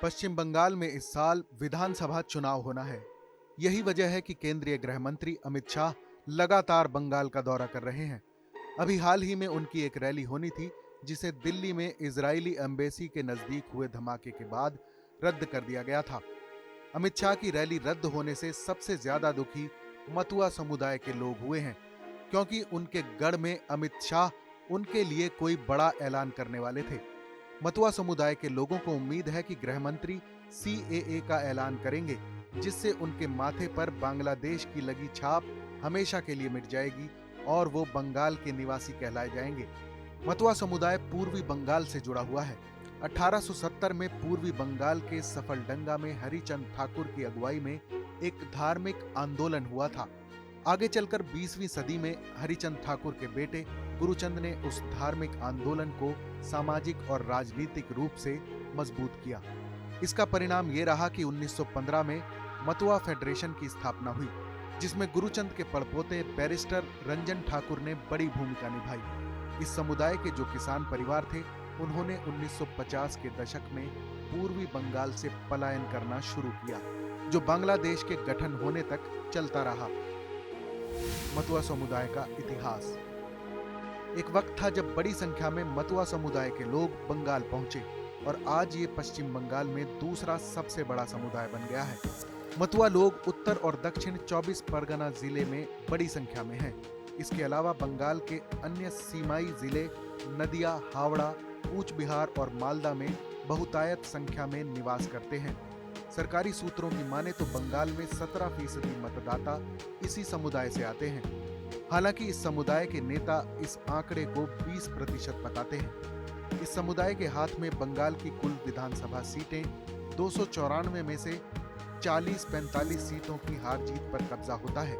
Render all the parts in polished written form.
पश्चिम बंगाल में इस साल विधानसभा चुनाव होना है। यही वजह है कि केंद्रीय गृह मंत्री अमित शाह लगातार बंगाल का दौरा कर रहे हैं। अभी हाल ही में उनकी एक रैली होनी थी, जिसे दिल्ली में इजरायली एम्बेसी के नजदीक हुए धमाके के बाद रद्द कर दिया गया था। अमित शाह की रैली रद्द होने से सबसे ज्यादा दुखी मतुआ समुदाय के लोग हुए हैं, क्योंकि उनके गढ़ में अमित शाह उनके लिए कोई बड़ा ऐलान करने वाले थे। मतुआ समुदाय के लोगों को उम्मीद है कि गृह मंत्री सीएए का ऐलान करेंगे, जिससे उनके माथे पर बांग्लादेश की लगी छाप हमेशा के लिए मिट जाएगी और वो बंगाल के निवासी कहलाए जाएंगे। मतुआ समुदाय पूर्वी बंगाल से जुड़ा हुआ है। 1870 में पूर्वी बंगाल के सफलडंगा में हरिचंद ठाकुर की अगुवाई में एक धार्मिक आंदोलन हुआ था। आगे चलकर 20वीं सदी में हरिचंद ठाकुर के बेटे गुरुचंद ने उस धार्मिक आंदोलन को सामाजिक और राजनीतिक रूप से मजबूत किया। इसका परिणाम ये रहा कि 1915 में मतुआ फेडरेशन की स्थापना हुई, जिसमें गुरुचंद के पड़पोते बैरिस्टर रंजन ठाकुर ने बड़ी भूमिका निभाई। इस समुदाय के जो किसान परिवार थे, उन्होंने 1950 के दशक में पूर्वी बंगाल से पलायन करना शुरू किया, जो बांग्लादेश के गठन होने तक चलता रहा। मतुआ समुदाय का इतिहास। एक वक्त था जब बड़ी संख्या में मतुआ समुदाय के लोग बंगाल पहुंचे और आज ये पश्चिम बंगाल में दूसरा सबसे बड़ा समुदाय बन गया है। मतुआ लोग उत्तर और दक्षिण 24 परगना जिले में बड़ी संख्या में हैं। इसके अलावा बंगाल के अन्य सीमाई जिले नदिया, हावड़ा, कूच बिहार और मालदा में बहुतायत संख्या में निवास करते हैं। सरकारी सूत्रों की माने तो बंगाल में 17% मतदाता इसी समुदाय से आते हैं। हालांकि इस समुदाय के नेता इस आंकड़े को 20% बताते हैं। इस समुदाय के हाथ में बंगाल की कुल विधानसभा सीटें 294 में से 40-45 सीटों की हार जीत पर कब्जा होता है।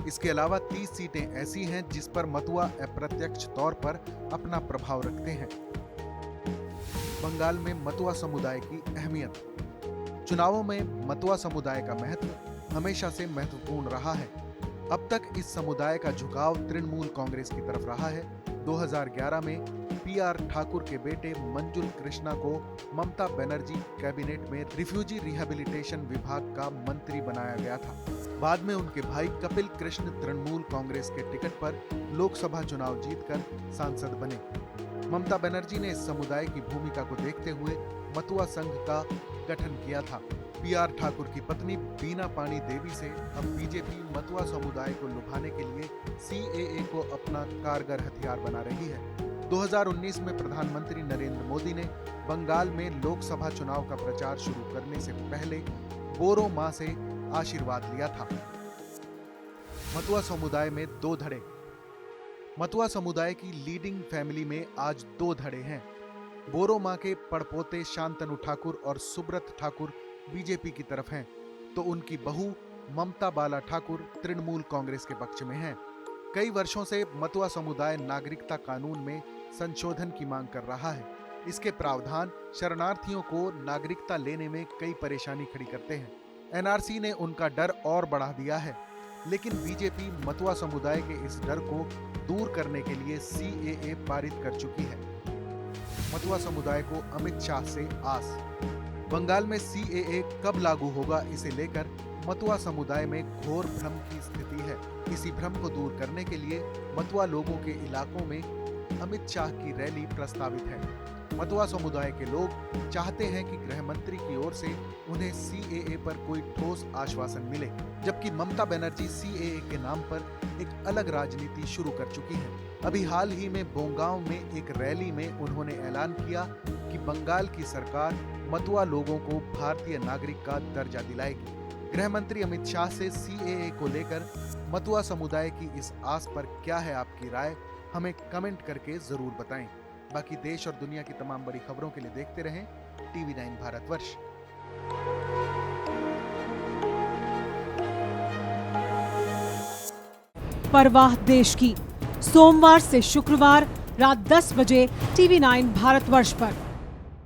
इसके अलावा 30 सीटें ऐसी हैं जिस पर मतुआ अप्रत्यक्ष तौर पर अपना प्रभाव रखते हैं। बंगाल में मतुआ समुदाय की अहमियत। चुनावों में मतुआ समुदाय का महत्व हमेशा से महत्वपूर्ण रहा है। अब तक इस समुदाय का झुकाव तृणमूल कांग्रेस की तरफ रहा है। 2011 में पीआर ठाकुर के बेटे मंजुल कृष्णा को ममता बनर्जी कैबिनेट में रिफ्यूजी रिहैबिलिटेशन विभाग का मंत्री बनाया गया था। बाद में उनके भाई कपिल कृष्ण तृणमूल कांग्रेस के टिकट पर लोकसभा चुनाव जीतकर सांसद बने। ममता बनर्जी ने इस समुदाय की भूमिका को देखते हुए मतुआ संघ का गठन किया था। पीआर ठाकुर की पत्नी बीना पानी देवी से अब बीजेपी मतुआ समुदाय को लुभाने के लिए सीएए को अपना कारगर हथियार बना रही है। 2019 में प्रधानमंत्री नरेंद्र मोदी ने बंगाल में लोकसभा चुनाव का प्रचार शुरू करने से पहले बोरो मां से आशीर्वाद लिया था। मतुआ समुदाय में 2 धड़े। मतुआ समुदाय की लीडिंग फैमिली में आज 2 धड़े हैं। बोरो मां के पड़पोते शांतनु ठाकुर और सुब्रत ठाकुर बीजेपी की तरफ हैं, तो उनकी बहू ममता बाला ठाकुर तृणमूल कांग्रेस के पक्ष में हैं। कई वर्षों से मतुआ समुदाय नागरिकता कानून में संशोधन की मांग कर रहा है। इसके प्रावधान शरणार्थियों को नागरिकता लेने में कई परेशानी खड़ी करते हैं। एनआरसी ने उनका डर और बढ़ा दिया है, लेकिन बीजेपी मतुआ समुदाय के इस डर को दूर करने के लिए सीएए पारित कर चुकी है। मतुआ समुदाय को अमित शाह से आस। बंगाल में सीएए कब लागू होगा, इसे लेकर मतुआ समुदाय में घोर भ्रम की स्थिति है। इसी भ्रम को दूर करने के लिए मतुआ लोगों के इलाकों में अमित शाह की रैली प्रस्तावित है। मतुआ समुदाय के लोग चाहते हैं कि गृह मंत्री की ओर से उन्हें सीएए पर कोई ठोस आश्वासन मिले, जबकि ममता बनर्जी सीएए के नाम पर एक अलग राजनीति शुरू कर चुकी है। अभी हाल ही में बोंगांव में एक रैली में उन्होंने ऐलान किया कि बंगाल की सरकार मतुआ लोगों को भारतीय नागरिक का दर्जा दिलाएगी। गृह मंत्री अमित शाह से सीएए को लेकर मतुआ समुदाय की इस आस पर क्या है आपकी राय, हमें कमेंट करके जरूर बताएं। बाकी देश और दुनिया की तमाम बड़ी खबरों के लिए देखते रहें TV9 भारतवर्ष। परवाह देश की, सोमवार से शुक्रवार रात 10 बजे TV9 भारतवर्ष पर।